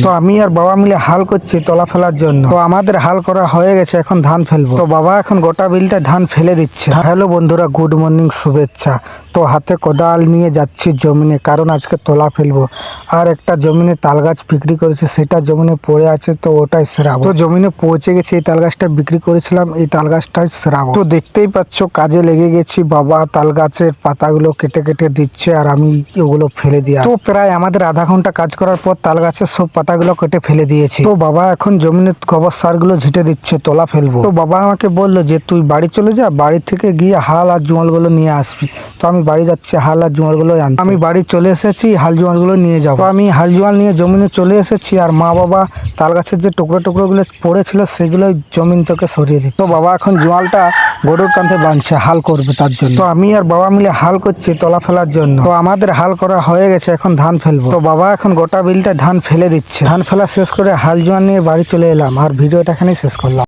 তো আমি আর বাবা মিলে হাল করছি তলা ফেলার জন্য। তো আমাদের হাল করা হয়ে গেছে, এখন ধান ফেলবো। তো বাবা এখন গোটা বিলটা ধান ফেলে দিচ্ছে। হ্যালো বন্ধুরা, গুড মর্নিং, শুভেচ্ছা। তো হাতে কোদাল নিয়ে যাচ্ছি জমিনে, কারণ আজকে তলা ফেলবো। আর একটা জমিনে তাল গাছ বিক্রি করেছে, সেটা জমিনে পড়ে আছে, তো ওটাই সেরাবো। তো জমিনে পৌঁছে গেছি, এই তাল গাছটা বিক্রি করেছিলাম, এই তাল গাছটাই সেরাবো। তো দেখতেই পাচ্ছ কাজে লেগে গেছি। বাবা তাল গাছের পাতাগুলো কেটে কেটে দিচ্ছে আর আমি ওগুলো ফেলে দিয়া। তো প্রায় আমাদের আধা ঘন্টা কাজ করার পর তাল গাছের সব পাতাগুলো কেটে ফেলে দিয়েছি। তো বাবা এখন জমিনে গোবর সারগুলো ঝিটে দিচ্ছে, তলা ফেলবো। তো বাবা আমাকে বললো যে তুই বাড়ি চলে যা, বাড়ি থেকে গিয়ে হাল আর জোয়ালগুলো নিয়ে আসবি। তো আমি বাড়ি যাচ্ছি হাল আর জোয়ালগুলো আনতে। আমি বাড়ি চলে এসেছি, হাল জোয়ালগুলো নিয়ে যাবো। আমি হাল জোয়াল নিয়ে জমিনে চলে এসেছি, আর মা বাবা তাল গাছের যে টুকরো টুকরো গুলো পড়েছিল সেগুলো জমিন থেকে সরিয়ে দিচ্ছে। তো বাবা এখন জোয়ালটা গরুর কাঁধে বাঁধছে, হাল করবে তার জন্য। তো আমি আর বাবা মিলে হাল করছি তলা ফেলার জন্য। তো আমাদের হাল করা হয়ে গেছে, এখন ধান ফেলবো। তো বাবা এখন গোটা বিলটা ধান ফেলে দিচ্ছে। ধান ফেলা শেষ করে হাল জোয়াল নিয়ে বাড়ি চলে এলাম, আর ভিডিওটা এখানেই শেষ করলাম।